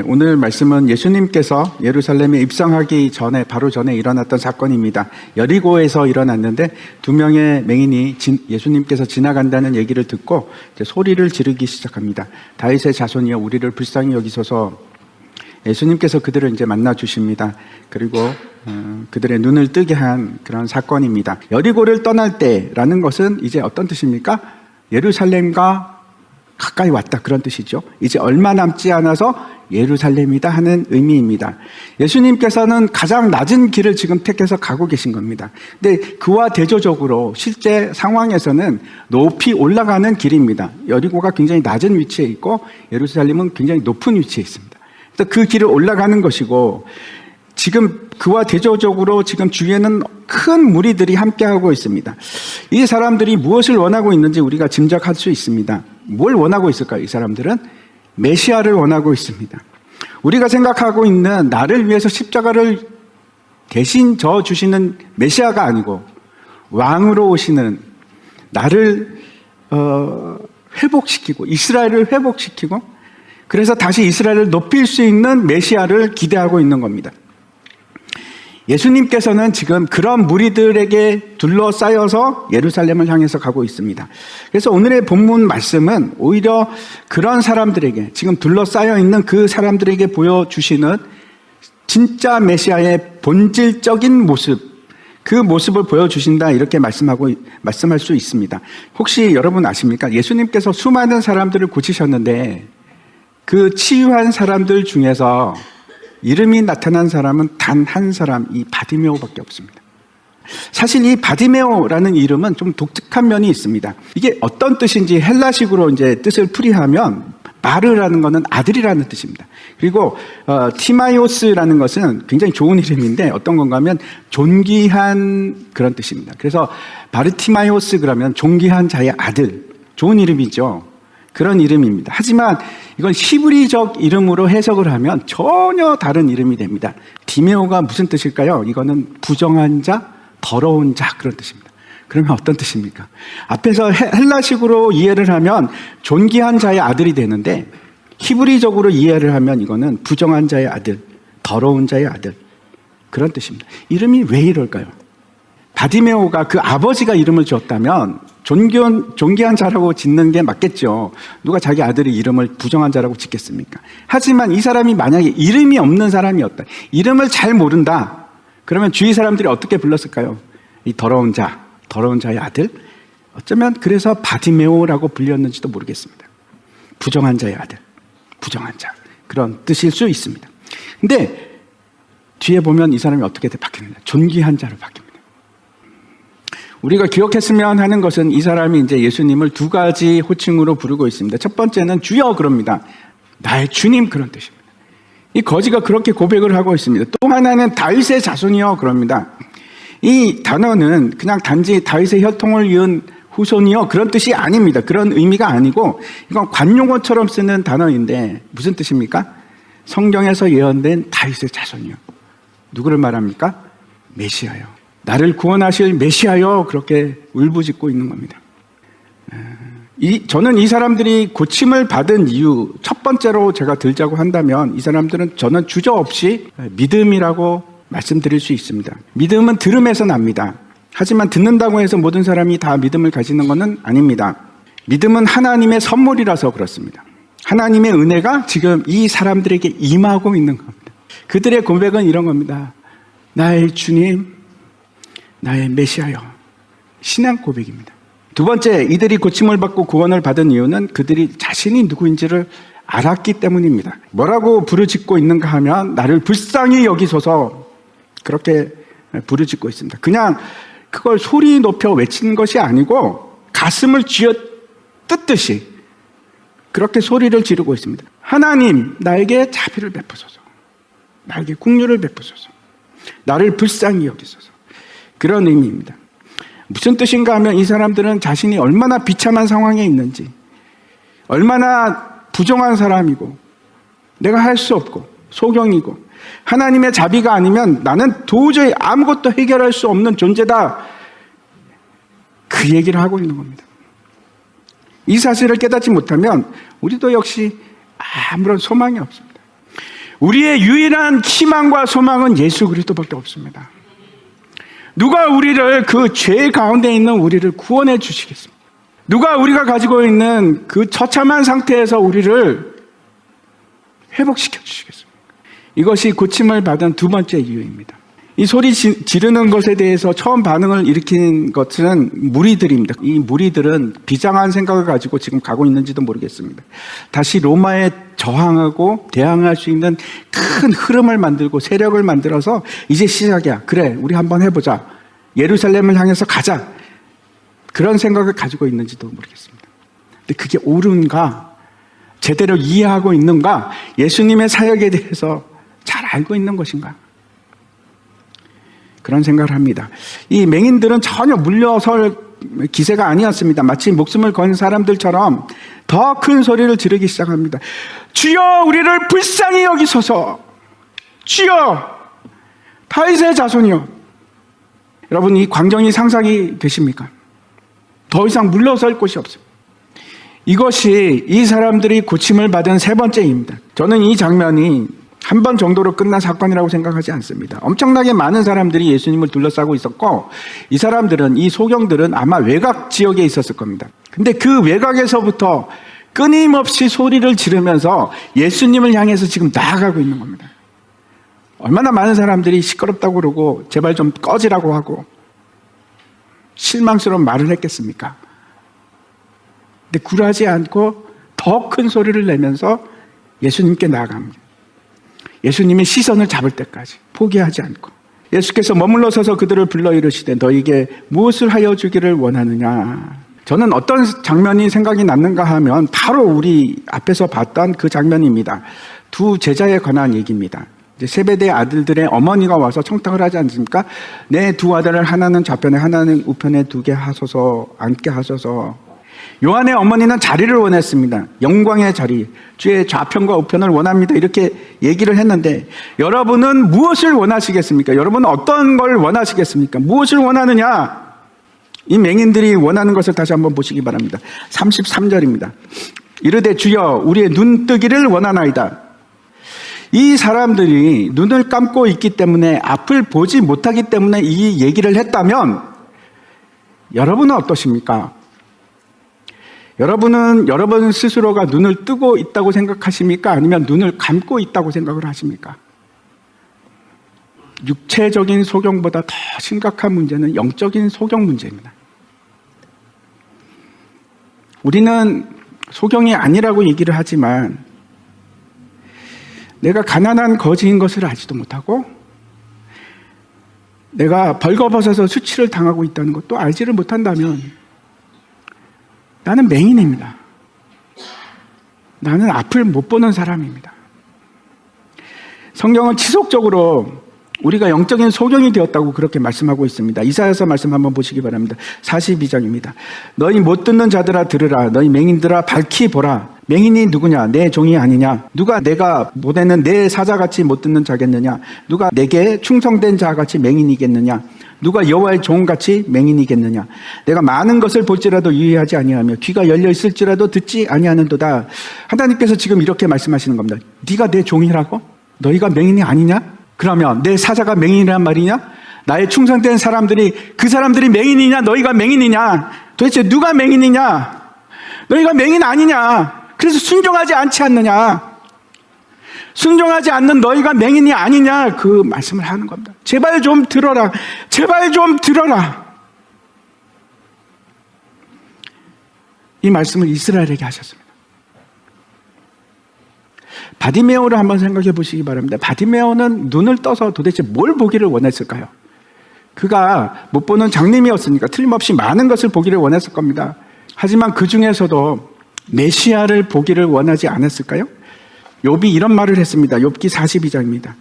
오늘 말씀은 예수님께서 예루살렘에 입성하기 전에 바로 전에 일어났던 사건입니다. 여리고에서 일어났는데 두 명의 맹인이 예수님께서 지나간다는 얘기를 듣고 이제 소리를 지르기 시작합니다. 다윗의 자손이여 우리를 불쌍히 여기소서. 예수님께서 그들을 이제 만나 주십니다. 그리고 그들의 눈을 뜨게 한 그런 사건입니다. 여리고를 떠날 때라는 것은 이제 어떤 뜻입니까? 예루살렘과 가까이 왔다, 그런 뜻이죠. 이제 얼마 남지 않아서 예루살렘이다 하는 의미입니다. 예수님께서는 가장 낮은 길을 지금 택해서 가고 계신 겁니다. 근데 그와 대조적으로 실제 상황에서는 높이 올라가는 길입니다. 여리고가 굉장히 낮은 위치에 있고 예루살렘은 굉장히 높은 위치에 있습니다. 그래서 그 길을 올라가는 것이고, 지금 그와 대조적으로 지금 주위에는 큰 무리들이 함께하고 있습니다. 이 사람들이 무엇을 원하고 있는지 우리가 짐작할 수 있습니다. 뭘 원하고 있을까요? 이 사람들은 메시아를 원하고 있습니다. 우리가 생각하고 있는 나를 위해서 십자가를 대신 져 주시는 메시아가 아니고 왕으로 오시는, 나를 회복시키고 이스라엘을 회복시키고 그래서 다시 이스라엘을 높일 수 있는 메시아를 기대하고 있는 겁니다. 예수님께서는 지금 그런 무리들에게 둘러싸여서 예루살렘을 향해서 가고 있습니다. 그래서 오늘의 본문 말씀은 오히려 그런 사람들에게, 지금 둘러싸여 있는 그 사람들에게 보여주시는 진짜 메시아의 본질적인 모습, 그 모습을 보여주신다, 이렇게 말씀할 수 있습니다. 혹시 여러분 아십니까? 예수님께서 수많은 사람들을 고치셨는데 그 치유한 사람들 중에서 이름이 나타난 사람은 단 한 사람, 이 바디메오밖에 없습니다. 사실 이 바디메오라는 이름은 좀 독특한 면이 있습니다. 이게 어떤 뜻인지 헬라식으로 이제 뜻을 풀이하면 바르라는 것은 아들이라는 뜻입니다. 그리고 티마이오스라는 것은 굉장히 좋은 이름인데 어떤 건가 하면 존귀한 그런 뜻입니다. 그래서 바르티마이오스 그러면 존귀한 자의 아들, 좋은 이름이죠. 그런 이름입니다. 하지만 이건 히브리적 이름으로 해석을 하면 전혀 다른 이름이 됩니다. 디메오가 무슨 뜻일까요? 이거는 부정한 자, 더러운 자, 그런 뜻입니다. 그러면 어떤 뜻입니까? 앞에서 헬라식으로 이해를 하면 존귀한 자의 아들이 되는데 히브리적으로 이해를 하면 이거는 부정한 자의 아들, 더러운 자의 아들, 그런 뜻입니다. 이름이 왜 이럴까요? 바디메오가 그 아버지가 이름을 지었다면 존귀한 자라고 짓는 게 맞겠죠. 누가 자기 아들의 이름을 부정한 자라고 짓겠습니까? 하지만 이 사람이 만약에 이름이 없는 사람이었다, 이름을 잘 모른다, 그러면 주위 사람들이 어떻게 불렀을까요? 이 더러운 자, 더러운 자의 아들? 어쩌면 그래서 바디메오라고 불렸는지도 모르겠습니다. 부정한 자의 아들, 부정한 자, 그런 뜻일 수 있습니다. 근데 뒤에 보면 이 사람이 어떻게 바뀌느냐? 존귀한 자로 바뀝니다. 우리가 기억했으면 하는 것은 이 사람이 이제 예수님을 두 가지 호칭으로 부르고 있습니다. 첫 번째는 주여, 그럽니다. 나의 주님, 그런 뜻입니다. 이 거지가 그렇게 고백을 하고 있습니다. 또 하나는 다윗의 자손이여, 그럽니다. 이 단어는 그냥 단지 다윗의 혈통을 이은 후손이여, 그런 뜻이 아닙니다. 그런 의미가 아니고 이건 관용어처럼 쓰는 단어인데 무슨 뜻입니까? 성경에서 예언된 다윗의 자손이여. 누구를 말합니까? 메시아요. 나를 구원하실 메시아여, 그렇게 울부짖고 있는 겁니다. 저는 이 사람들이 고침을 받은 이유, 첫 번째로 제가 들자고 한다면 이 사람들은 저는 주저없이 믿음이라고 말씀드릴 수 있습니다. 믿음은 들음에서 납니다. 하지만 듣는다고 해서 모든 사람이 다 믿음을 가지는 것은 아닙니다. 믿음은 하나님의 선물이라서 그렇습니다. 하나님의 은혜가 지금 이 사람들에게 임하고 있는 겁니다. 그들의 고백은 이런 겁니다. 나의 주님, 나의 메시아여. 신앙 고백입니다. 두 번째, 이들이 고침을 받고 구원을 받은 이유는 그들이 자신이 누구인지를 알았기 때문입니다. 뭐라고 부르짖고 있는가 하면 나를 불쌍히 여기소서, 그렇게 부르짖고 있습니다. 그냥 그걸 소리 높여 외치는 것이 아니고 가슴을 쥐어 뜯듯이 그렇게 소리를 지르고 있습니다. 하나님, 나에게 자비를 베푸소서, 나에게 긍휼을 베푸소서, 나를 불쌍히 여기소서, 그런 의미입니다. 무슨 뜻인가 하면 이 사람들은 자신이 얼마나 비참한 상황에 있는지, 얼마나 부정한 사람이고 내가 할 수 없고 소경이고 하나님의 자비가 아니면 나는 도저히 아무것도 해결할 수 없는 존재다, 그 얘기를 하고 있는 겁니다. 이 사실을 깨닫지 못하면 우리도 역시 아무런 소망이 없습니다. 우리의 유일한 희망과 소망은 예수 그리스도밖에 없습니다. 누가 우리를 그 죄 가운데 있는 우리를 구원해 주시겠습니까? 누가 우리가 가지고 있는 그 처참한 상태에서 우리를 회복시켜 주시겠습니까? 이것이 고침을 받은 두 번째 이유입니다. 이 소리 지르는 것에 대해서 처음 반응을 일으킨 것은 무리들입니다. 이 무리들은 비장한 생각을 가지고 지금 가고 있는지도 모르겠습니다. 다시 로마에 저항하고 대항할 수 있는 큰 흐름을 만들고 세력을 만들어서 이제 시작이야. 그래, 우리 한번 해보자. 예루살렘을 향해서 가자. 그런 생각을 가지고 있는지도 모르겠습니다. 근데 그게 옳은가? 제대로 이해하고 있는가? 예수님의 사역에 대해서 잘 알고 있는 것인가? 그런 생각을 합니다. 이 맹인들은 전혀 물러설 기세가 아니었습니다. 마치 목숨을 건 사람들처럼 더 큰 소리를 지르기 시작합니다. 주여, 우리를 불쌍히 여기소서. 주여, 다윗의 자손이여. 여러분, 이 광경이 상상이 되십니까? 더 이상 물러설 곳이 없어요. 이것이 이 사람들이 고침을 받은 세 번째입니다. 저는 이 장면이 한 번 정도로 끝난 사건이라고 생각하지 않습니다. 엄청나게 많은 사람들이 예수님을 둘러싸고 있었고, 이 사람들은, 이 소경들은 아마 외곽 지역에 있었을 겁니다. 근데 그 외곽에서부터 끊임없이 소리를 지르면서 예수님을 향해서 지금 나아가고 있는 겁니다. 얼마나 많은 사람들이 시끄럽다고 그러고 제발 좀 꺼지라고 하고 실망스러운 말을 했겠습니까? 근데 굴하지 않고 더 큰 소리를 내면서 예수님께 나아갑니다. 예수님이 시선을 잡을 때까지 포기하지 않고, 예수께서 머물러 서서 그들을 불러 이르시되 너에게 무엇을 하여 주기를 원하느냐. 저는 어떤 장면이 생각이 났는가 하면 바로 우리 앞에서 봤던 그 장면입니다. 두 제자에 관한 얘기입니다. 이제 세베대 아들들의 어머니가 와서 청탁을 하지 않습니까? 내 두 아들을 하나는 좌편에 하나는 우편에 두게 하소서, 앉게 하소서. 요한의 어머니는 자리를 원했습니다. 영광의 자리, 주의 좌편과 우편을 원합니다. 이렇게 얘기를 했는데, 여러분은 무엇을 원하시겠습니까? 여러분은 어떤 걸 원하시겠습니까? 무엇을 원하느냐? 이 맹인들이 원하는 것을 다시 한번 보시기 바랍니다. 33절입니다. 이르되 주여, 우리의 눈 뜨기를 원하나이다. 이 사람들이 눈을 감고 있기 때문에, 앞을 보지 못하기 때문에 이 얘기를 했다면, 여러분은 어떠십니까? 여러분은 여러분 스스로가 눈을 뜨고 있다고 생각하십니까? 아니면 눈을 감고 있다고 생각을 하십니까? 육체적인 소경보다 더 심각한 문제는 영적인 소경 문제입니다. 우리는 소경이 아니라고 얘기를 하지만 내가 가난한 거지인 것을 알지도 못하고 내가 벌거벗어서 수치를 당하고 있다는 것도 알지를 못한다면 나는 맹인입니다. 나는 앞을 못 보는 사람입니다. 성경은 지속적으로 우리가 영적인 소경이 되었다고 그렇게 말씀하고 있습니다. 이사야서 말씀 한번 보시기 바랍니다. 42장입니다. 너희 못 듣는 자들아 들으라. 너희 맹인들아 밝히 보라. 맹인이 누구냐? 내 종이 아니냐? 누가 내가 보내는 내 사자같이 못 듣는 자겠느냐? 누가 내게 충성된 자같이 맹인이겠느냐? 누가 여호와의 종같이 맹인이겠느냐? 내가 많은 것을 볼지라도 유의하지 아니하며 귀가 열려 있을지라도 듣지 아니하는도다. 하나님께서 지금 이렇게 말씀하시는 겁니다. 네가 내 종이라고? 너희가 맹인이 아니냐? 그러면 내 사자가 맹인이란 말이냐? 나의 충성된 사람들이, 그 사람들이 맹인이냐? 너희가 맹인이냐? 도대체 누가 맹인이냐? 너희가 맹인 아니냐? 그래서 순종하지 않지 않느냐? 순종하지 않는 너희가 맹인이 아니냐? 그 말씀을 하는 겁니다. 제발 좀 들어라. 제발 좀 들어라. 이 말씀을 이스라엘에게 하셨습니다. 바디메오를 한번 생각해 보시기 바랍니다. 바디메오는 눈을 떠서 도대체 뭘 보기를 원했을까요? 그가 못 보는 장님이었으니까 틀림없이 많은 것을 보기를 원했을 겁니다. 하지만 그 중에서도 메시아를 보기를 원하지 않았을까요? 욥이 이런 말을 했습니다. 욥기 42장입니다.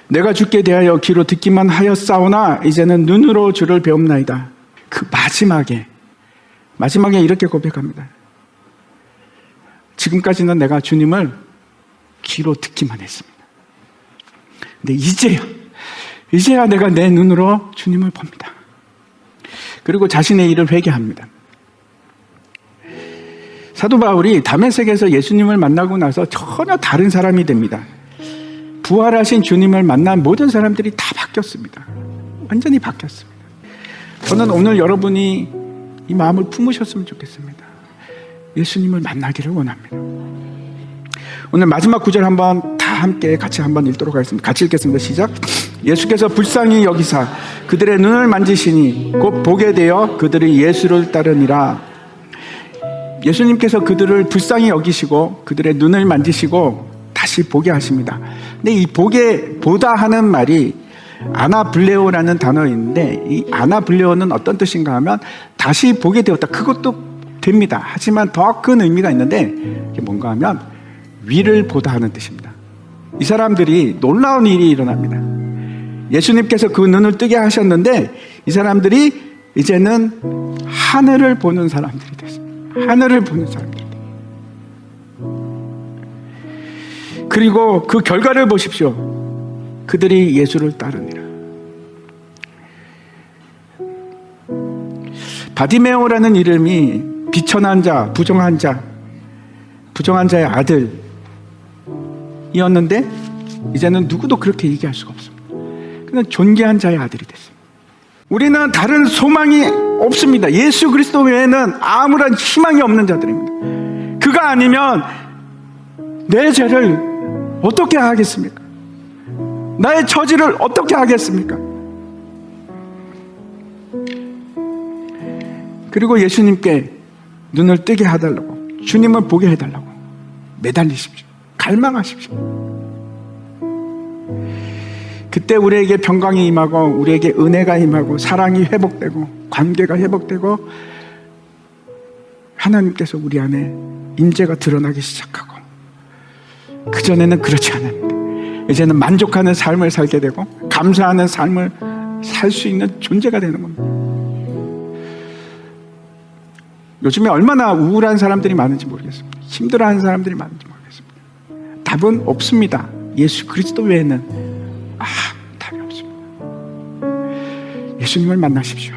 내가 주께 대하여 귀로 듣기만 하였사오나 이제는 눈으로 주를 배움나이다. 그 마지막에 이렇게 고백합니다. 지금까지는 내가 주님을 귀로 듣기만 했습니다. 근데 이제야 내가 내 눈으로 주님을 봅니다. 그리고 자신의 일을 회개합니다. 사도 바울이 다메섹에서 예수님을 만나고 나서 전혀 다른 사람이 됩니다. 부활하신 주님을 만난 모든 사람들이 다 바뀌었습니다. 완전히 바뀌었습니다. 저는 오늘 여러분이 이 마음을 품으셨으면 좋겠습니다. 예수님을 만나기를 원합니다. 오늘 마지막 구절 한번 다 함께 같이 한번 읽도록 하겠습니다. 같이 읽겠습니다. 시작. 예수께서 불쌍히 여기사 그들의 눈을 만지시니 곧 보게 되어 그들이 예수를 따르니라. 예수님께서 그들을 불쌍히 여기시고 그들의 눈을 만지시고 다시 보게 하십니다. 근데 이 보다 하는 말이 아나블레오라는 단어인데, 이 아나블레오는 어떤 뜻인가 하면 다시 보게 되었다. 그것도 됩니다. 하지만 더 큰 의미가 있는데 이게 뭔가 하면 위를 보다 하는 뜻입니다. 이 사람들이 놀라운 일이 일어납니다. 예수님께서 그 눈을 뜨게 하셨는데 이 사람들이 이제는 하늘을 보는 사람들이 됐습니다. 하늘을 보는 사람들이. 그리고 그 결과를 보십시오. 그들이 예수를 따르니라. 바디메오라는 이름이 비천한 자, 부정한 자의 아들이었는데 이제는 누구도 그렇게 얘기할 수가 없습니다. 그냥 존귀한 자의 아들이 됐습니다. 우리는 다른 소망이 없습니다. 예수 그리스도 외에는 아무런 희망이 없는 자들입니다. 그가 아니면 내 죄를 어떻게 하겠습니까? 나의 처지를 어떻게 하겠습니까? 그리고 예수님께 눈을 뜨게 해달라고, 주님을 보게 해달라고 매달리십시오. 갈망하십시오. 그때 우리에게 평강이 임하고 우리에게 은혜가 임하고 사랑이 회복되고 관계가 회복되고 하나님께서 우리 안에 임재가 드러나기 시작하고, 그전에는 그렇지 않았는데 이제는 만족하는 삶을 살게 되고 감사하는 삶을 살 수 있는 존재가 되는 겁니다. 요즘에 얼마나 우울한 사람들이 많은지 모르겠습니다. 힘들어하는 사람들이 많은지 모르겠습니다. 답은 없습니다. 예수 그리스도 외에는 답이 없습니다. 예수님을 만나십시오.